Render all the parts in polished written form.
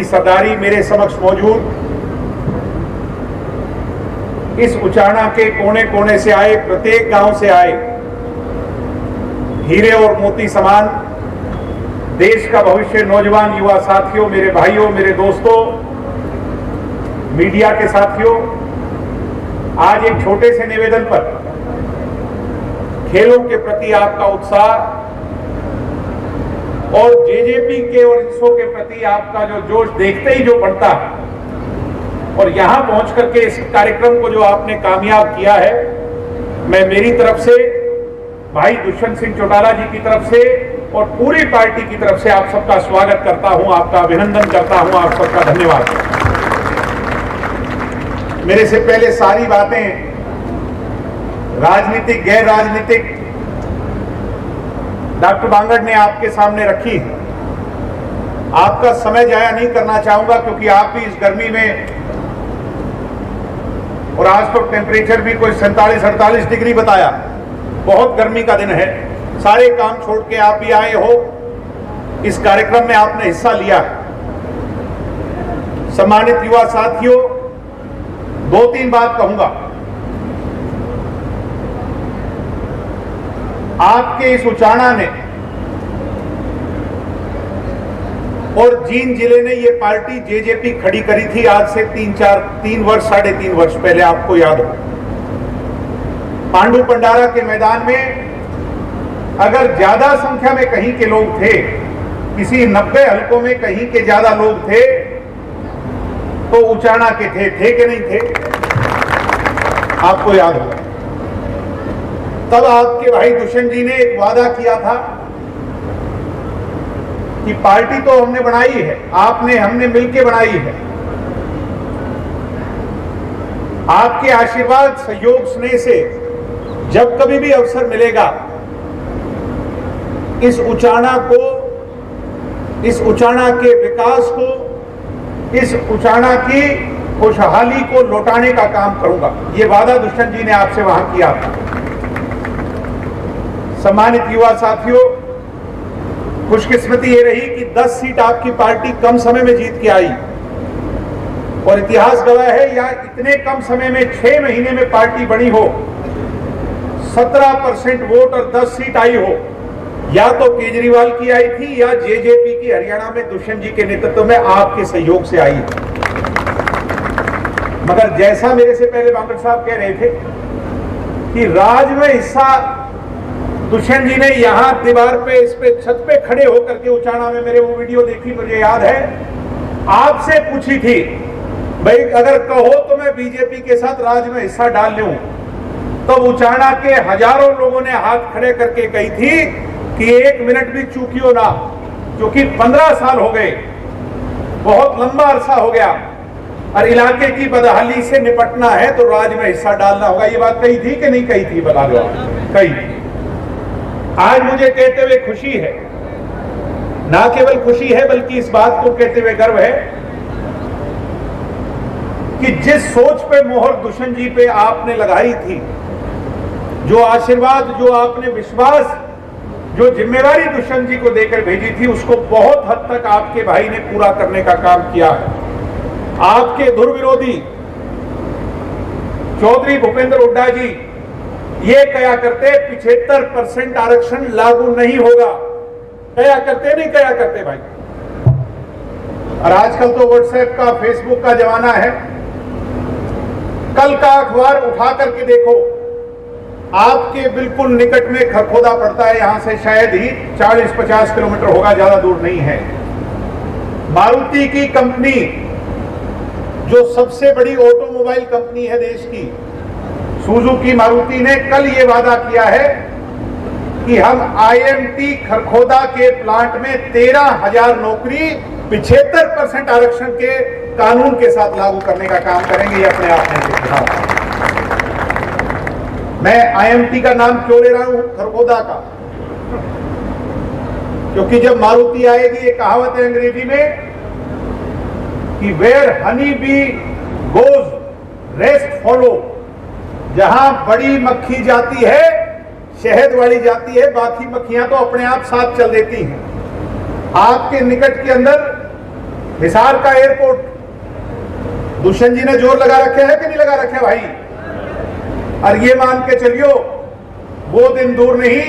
की सरदारी मेरे समक्ष मौजूद इस उचाना के कोने कोने से आए, प्रत्येक गांव से आए हीरे और मोती समान देश का भविष्य नौजवान युवा साथियों, मेरे भाइयों, मेरे दोस्तों, मीडिया के साथियों, आज एक छोटे से निवेदन पर खेलों के प्रति आपका उत्साह और जेजेपी के और इंसो के प्रति आपका जो जोश देखते ही जो बढ़ता है और यहां पहुंच करके इस कार्यक्रम को जो आपने कामयाब किया है, मैं मेरी तरफ से, भाई दुष्यंत सिंह चौटाला जी की तरफ से और पूरी पार्टी की तरफ से आप सबका स्वागत करता हूं, आपका अभिनंदन करता हूं, आप सबका धन्यवाद। मेरे से पहले सारी बातें राजनीतिक गैर राजनीतिक डॉक्टर बांगड़ ने आपके सामने रखी है। आपका समय जाया नहीं करना चाहूंगा क्योंकि आप भी इस गर्मी में, और आज तो टेम्परेचर भी कोई 47-48 डिग्री बताया, बहुत गर्मी का दिन है, सारे काम छोड़ के आप भी आए हो, इस कार्यक्रम में आपने हिस्सा लिया। सम्मानित युवा साथियों, 2-3 बात कहूंगा। आपके इस उचाना ने और जींद जिले ने ये पार्टी जेजेपी खड़ी करी थी आज से 3 वर्ष 3.5 वर्ष पहले, आपको याद हो। पांडु पंडारा के मैदान में अगर ज्यादा संख्या में कहीं के लोग थे, किसी 90 हलकों में कहीं के ज्यादा लोग थे, तो उचाना के थे कि नहीं थे, आपको याद होगा। तब आपके भाई दुष्यंत जी ने एक वादा किया था कि पार्टी तो हमने बनाई है, आपने हमने मिलकर बनाई है, आपके आशीर्वाद, सहयोग, स्नेह से जब कभी भी अवसर मिलेगा इस उचाना को, इस उचाना के विकास को, इस उचाना की खुशहाली को लौटाने का काम करूंगा। ये वादा दुष्यंत जी ने आपसे वहां किया था। सम्मानित युवा साथियों, खुशकिस्मती ये रही कि 10 सीट आपकी पार्टी कम समय में जीत के आई और इतिहास गवाह है, या इतने कम समय में 6 महीने में पार्टी बनी हो, 17% वोट और 10 सीट आई हो, या तो केजरीवाल की आई थी या जेजेपी की हरियाणा में दुष्यंत जी के नेतृत्व में आपके सहयोग से आई। मगर जैसा मेरे से पहले बांगड़ साहब कह रहे थे कि राज में हिस्सा दुष्यंत जी ने यहां दीवार पे, इस पे छत पे खड़े होकर के उचाना में, मेरे वो वीडियो देखी, मुझे याद है, आपसे पूछी थी भाई अगर कहो तो मैं बीजेपी के साथ राज में हिस्सा डाल लूं। तो उचाना के हजारों लोगों ने हाथ खड़े करके कही थी कि 1 मिनट भी चूकियो ना, क्योंकि 15 साल हो गए, बहुत लंबा अरसा हो गया और इलाके की बदहाली से निपटना है तो राज में हिस्सा डालना होगा। ये बात कही थी कि नहीं कही थी, बता दो। कही। आज मुझे कहते हुए खुशी है, ना केवल खुशी है बल्कि इस बात को कहते हुए गर्व है कि जिस सोच पे मोहर दुष्यंत जी पे आपने लगाई थी, जो आशीर्वाद, जो आपने विश्वास, जो जिम्मेवारी दुष्यंत जी को देकर भेजी थी, उसको बहुत हद तक आपके भाई ने पूरा करने का काम किया है। आपके धुर विरोधी चौधरी भूपेंद्र हुड्डा जी ये कहा करते 75% आरक्षण लागू नहीं होगा, कहा करते, नहीं कहा करते भाई। और आजकल तो व्हाट्सएप का, फेसबुक का जमाना है, कल का अखबार उठा करके देखो, आपके बिल्कुल निकट में खरखोदा पड़ता है, यहां से शायद ही 40-50 किलोमीटर होगा, ज्यादा दूर नहीं है। मारुति की कंपनी, जो सबसे बड़ी ऑटोमोबाइल कंपनी है देश की, सुजुकी मारुति ने कल ये वादा किया है कि हम आईएमटी खरखोदा के प्लांट में 13,000 नौकरी 75% आरक्षण के कानून के साथ लागू करने का काम करेंगे। ये अपने आप में मैं आईएमटी का नाम क्यों ले रहा हूं, खरखोदा का, क्योंकि जब मारुति आएगी, ये कहावत है अंग्रेजी में कि where honey bee goes rest follow, जहां बड़ी मक्खी जाती है, शहद वाली जाती है, बाकी मक्खियां तो अपने आप साथ चल देती हैं। आपके निकट के अंदर हिसार का एयरपोर्ट दुष्यंत जी ने जोर लगा रखे है कि नहीं लगा रखे भाई? और ये मान के चलियो वो दिन दूर नहीं,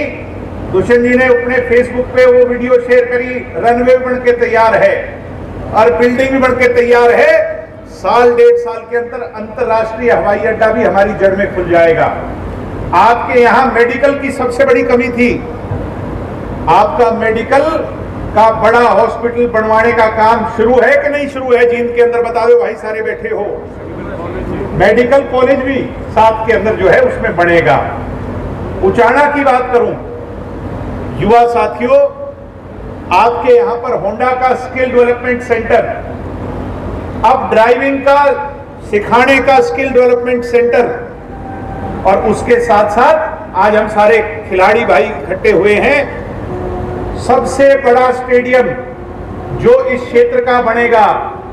दुष्यंत जी ने अपने फेसबुक पे वो वीडियो शेयर करी, रनवे बन के तैयार है और बिल्डिंग भी बन के तैयार है। साल डेढ़ साल के अंदर अंतरराष्ट्रीय हवाई अड्डा भी हमारी जड़ में खुल जाएगा। आपके यहां मेडिकल की सबसे बड़ी कमी थी, आपका मेडिकल का बड़ा हॉस्पिटल बनवाने का काम शुरू है कि नहीं शुरू है? जींद के अंदर बता दो भाई, सारे बैठे हो। मेडिकल कॉलेज भी साथ के अंदर जो है उसमें बनेगा। उचाना की बात करूं, युवा साथियों, आपके यहां पर होंडा का स्किल डेवलपमेंट सेंटर, अब ड्राइविंग का सिखाने का स्किल डेवलपमेंट सेंटर, और उसके साथ साथ आज हम सारे खिलाड़ी भाई इकट्ठे हुए हैं। सबसे बड़ा स्टेडियम जो इस क्षेत्र का बनेगा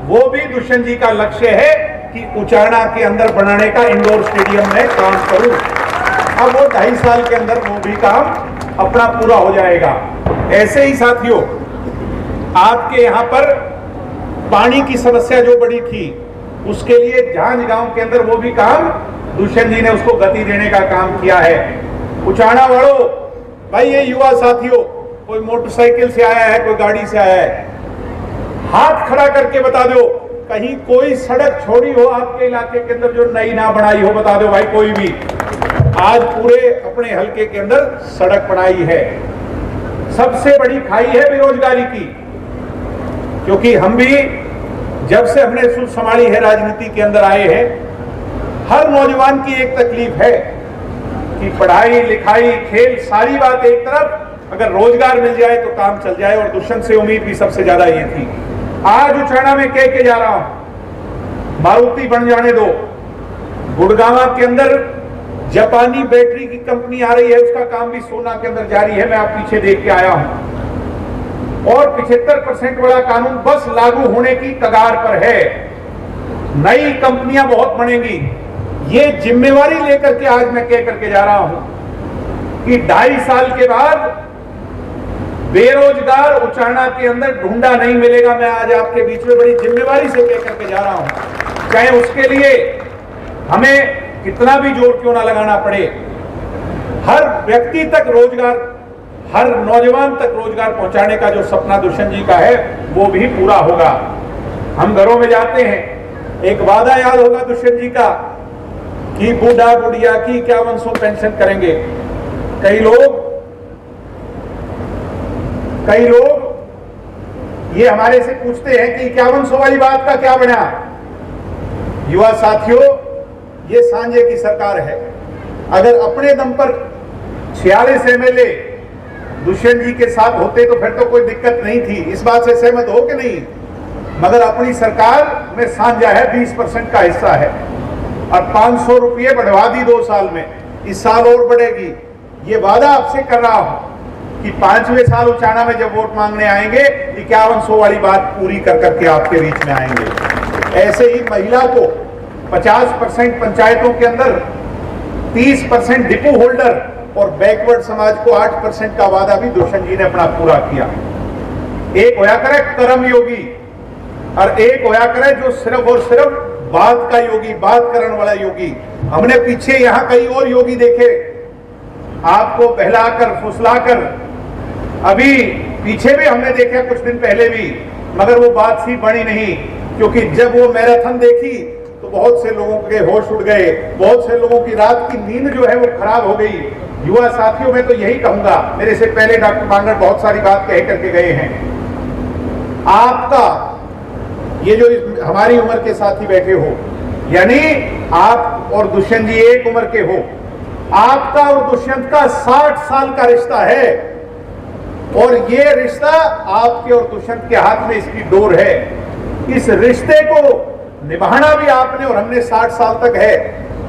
वो भी दुष्यंत जी का लक्ष्य है कि उचाना के अंदर बनाने का इंडोर स्टेडियम में काम करूं। अब वो 2.5 साल के अंदर वो भी काम अपना पूरा हो जाएगा। ऐसे ही साथियों, आपके यहां पर पानी की समस्या जो बड़ी थी, उसके लिए झांझ गांव के अंदर वो भी काम दुष्यंत जी ने उसको गति देने का काम किया है। उचाना वालों भाई, ये युवा साथियों, कोई मोटरसाइकिल से आया है, कोई गाड़ी से आया है, हाथ खड़ा करके बता दो कहीं कोई सड़क छोड़ी हो आपके इलाके के अंदर जो नई ना बनाई हो, बता दो भाई। कोई भी आज पूरे अपने हलके के अंदर सड़क बनाई है। सबसे बड़ी खाई है बेरोजगारी की, क्योंकि हम भी जब से हमने सूझ संभाली है राजनीति के अंदर आए हैं, हर नौजवान की एक तकलीफ है कि पढ़ाई लिखाई खेल सारी बात एक तरफ, अगर रोजगार मिल जाए तो काम चल जाए। और दुष्यंत से उम्मीद भी सबसे ज्यादा ये थी। आज उचाना में कह के जा रहा हूं, मारुति बन जाने दो। गुड़गांव के अंदर जापानी बैटरी की कंपनी आ रही है, उसका काम भी सोना के अंदर जारी है, मैं आप पीछे देख के आया हूं। और 75% वाला कानून बस लागू होने की कगार पर है। नई कंपनियां बहुत बनेंगी। ये जिम्मेवारी लेकर के आज मैं कह करके जा रहा हूं कि 2.5 साल के बाद बेरोजगार उचाना के अंदर ढूंढा नहीं मिलेगा। मैं आज आपके बीच में बड़ी जिम्मेवारी से कह करके जा रहा हूं, चाहे उसके लिए हमें कितना भी जोर क्यों ना लगाना पड़े। हर व्यक्ति तक रोजगार, हर नौजवान तक रोजगार पहुंचाने का जो सपना दुष्यंत जी का है वो भी पूरा होगा। हम घरों में जाते हैं, एक वादा याद होगा दुष्यंत जी का कि बूढ़ा बुढ़िया की 5100 पेंशन करेंगे। कई लोग ये हमारे से पूछते हैं कि 5100 वाली बात का क्या बना। युवा साथियों, ये सांझे की सरकार है। अगर अपने दम पर 46 MLA दुष्यंत जी के साथ होते तो फिर तो कोई दिक्कत नहीं थी। इस बात से सहमत हो कि नहीं? मगर अपनी सरकार में सांझा है, 20% का हिस्सा है और 500 रुपये बढ़वा दी 2 साल में, इस साल और बढ़ेगी। ये वादा आपसे कर रहा हूं कि 5वें साल उचाना में जब वोट मांगने आएंगे 5100 वाली बात पूरी कर करके आपके बीच में आएंगे। ऐसे ही महिला को 50% पंचायतों के अंदर, 30% डिपो होल्डर और बैकवर्ड समाज को 8% का वादा भी दुष्यंत जी ने अपना पूरा किया। एक होया करे कर्म योगी और एक होया करे जो सिर्फ और सिर्फ बात का योगी, बात करने वाला योगी। हमने पीछे यहां कई और योगी देखे, आपको बहलाकर फुसलाकर, अभी पीछे भी हमने देखा कुछ दिन पहले भी, मगर वो बात सी बनी नहीं। क्योंकि जब वो मैराथन देखी तो बहुत से लोगों के होश उड़ गए, बहुत से लोगों की रात की नींद जो है वो खराब हो गई। युवा साथियों, मैं तो यही कहूंगा, मेरे से पहले डॉक्टर बांगड़ बहुत सारी बात कह करके गए हैं। आपका ये जो हमारी उम्र के साथी बैठे हो, यानी आप और दुष्यंत जी एक उम्र के हो, आपका और दुष्यंत का 60 साल का रिश्ता है और ये रिश्ता आपके और दुष्यंत के हाथ में इसकी डोर है। इस रिश्ते को निभाना भी आपने और हमने 60 साल तक है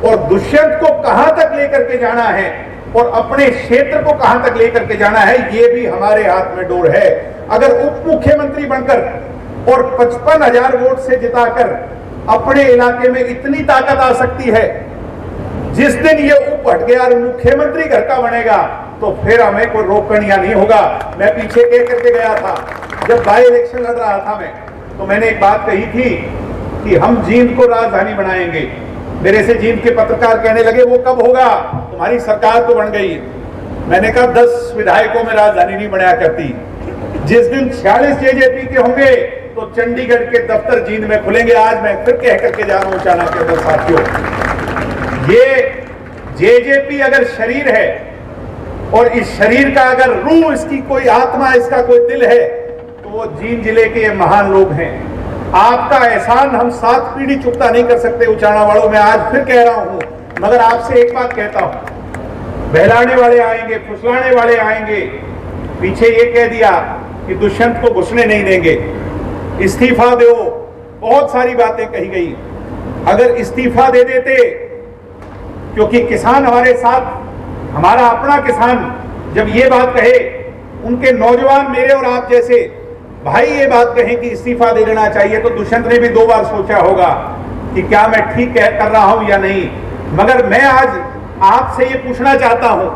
और दुष्यंत को कहां तक लेकर के जाना है और अपने क्षेत्र को कहां तक लेकर के जाना है, ये भी हमारे हाथ में डोर है। अगर उप मुख्यमंत्री बनकर और 55,000 वोट से जिताकर अपने इलाके में इतनी ताकत आ सकती है, जिस दिन ये उप हट गया और मुख्यमंत्री घर का बनेगा तो फिर हमें कोई रोकनिया नहीं होगा। मैं पीछे कह करके गया था, जब बाई इलेक्शन लड़ रहा था मैं, तो मैंने एक बात कही थी कि हम जींद को राजधानी बनाएंगे। मेरे से जींद के पत्रकार कहने लगे वो कब होगा, तुम्हारी सरकार तो बन गई। मैंने कहा 10 विधायकों में राजधानी नहीं बनाया करती। जिस दिन 46 जेजेपी के होंगे तो चंडीगढ़ के दफ्तर जींद में खुलेंगे। आज मैं फिर कह करके जा रहा हूं चाणक्य के अंदर साथियों, ये जेजेपी अगर शरीर है और इस शरीर का अगर रूह, इसकी कोई आत्मा, इसका कोई दिल है, तो वो जींद जिले के ये महान लोग हैं। आपका एहसान हम 7 पीढ़ी चुकता नहीं कर सकते उचाणा वालों। मैं आज फिर कह रहा हूं, मगर आपसे एक बात कहता हूं, बहलाने वाले आएंगे, फुसलाने वाले आएंगे। पीछे ये कह दिया कि दुष्यंत को घुसने नहीं देंगे, इस्तीफा दो, बहुत सारी बातें कही गई। अगर इस्तीफा दे देते, क्योंकि किसान हमारे साथ, हमारा अपना किसान जब ये बात कहे, उनके नौजवान मेरे और आप जैसे भाई ये बात कहें कि इस्तीफा दे देना चाहिए, तो दुष्यंत ने भी 2 बार सोचा होगा कि क्या मैं ठीक कर रहा हूं या नहीं। मगर मैं आज आपसे ये पूछना चाहता हूं,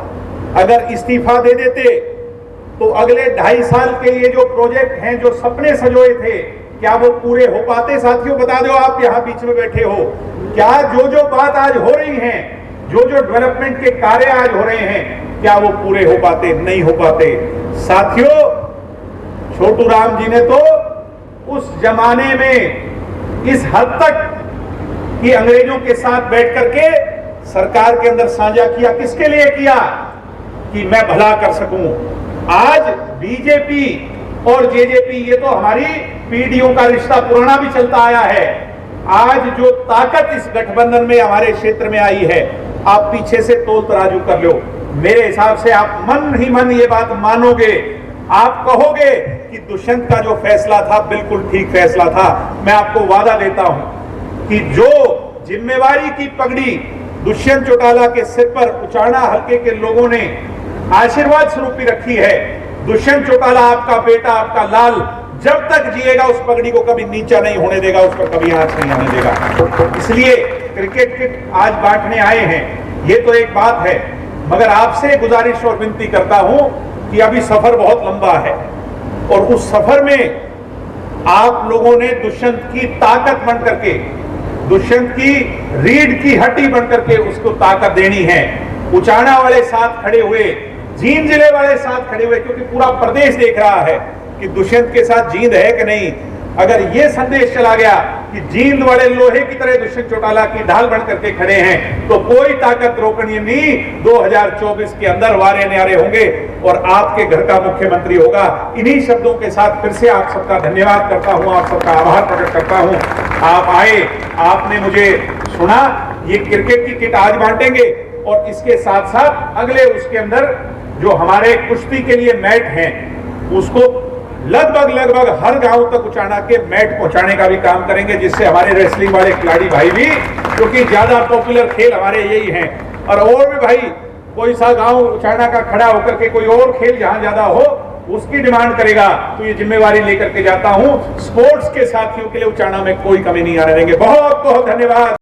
अगर इस्तीफा दे देते तो अगले 2.5 साल के लिए जो प्रोजेक्ट हैं, जो सपने सजोए थे, क्या वो पूरे हो पाते? साथियों बता दो, आप यहां बीच में बैठे हो, क्या जो बात आज हो रही है, जो डेवलपमेंट के कार्य आज हो रहे हैं, क्या वो पूरे हो पाते? नहीं हो पाते। साथियों, छोटू राम जी ने तो उस जमाने में इस हद तक कि अंग्रेजों के साथ बैठ करके सरकार के अंदर साझा किया। किसके लिए किया? कि मैं भला कर सकूं। आज बीजेपी और जेजेपी, ये तो हमारी पीढ़ियों का रिश्ता पुराना भी चलता आया है। आज जो ताकत इस गठबंधन में हमारे क्षेत्र में आई है, आप पीछे से तोल तराजू कर लो, मेरे हिसाब से आप मन ही मन ये बात मानोगे, आप कहोगे कि दुष्यंत का जो फैसला था बिल्कुल ठीक फैसला था। मैं आपको वादा देता हूं कि जो जिम्मेवारी की पगड़ी दुष्यंत चौटाला के सिर पर उचाणा हल्के के लोगों ने आशीर्वाद स्वरूप भी रखी है, दुष्यंत चौटाला आपका बेटा, आपका लाल जब तक जिएगा उस पगड़ी को कभी नीचा नहीं होने देगा, उस पर कभी आंच नहीं आने देगा। इसलिए क्रिकेट किट आज बांटने आए हैं, ये तो एक बात है, मगर आपसे गुजारिश और विनती करता हूं कि अभी सफर बहुत लंबा है और उस सफर में आप लोगों ने दुष्यंत की ताकत बन करके, दुष्यंत की रीढ़ की हड्डी बन करके उसको ताकत देनी है। उचाणा वाले साथ खड़े हुए, जींद जिले वाले साथ खड़े हुए, क्योंकि पूरा प्रदेश देख रहा है कि दुष्यंत के साथ जींद है कि नहीं। अगर यह संदेश चला गया कि जींद वाले लोहे की तरह दुष्यंत चौटाला की ढाल बन करके खड़े हैं, तो कोई ताकत रोकनी नहीं। 2024 के अंदर वारे न्यारे होंगे और आपके घर का मुख्यमंत्री होगा। इन्हीं शब्दों के साथ फिर से आप सबका धन्यवाद करता हूं, आप सबका आभार प्रकट करता हूं। आप आए, आपने मुझे सुना। ये क्रिकेट की किट आज बांटेंगे और इसके साथ साथ अगले उसके अंदर जो हमारे कुश्ती के लिए मैट हैं, उसको लगभग हर गांव तक उचाणा के मैट पहुंचाने का भी काम करेंगे, जिससे हमारे रेसलिंग वाले खिलाड़ी भाई भी, क्योंकि ज्यादा पॉपुलर खेल हमारे यही हैं, और भी भाई कोई सा गांव उचाणा का खड़ा होकर के कोई और खेल जहां ज्यादा हो उसकी डिमांड करेगा, तो ये जिम्मेवारी लेकर के जाता हूं। स्पोर्ट्स के साथियों के लिए उचाणा में कोई कमी नहीं आने देंगे। बहुत बहुत धन्यवाद।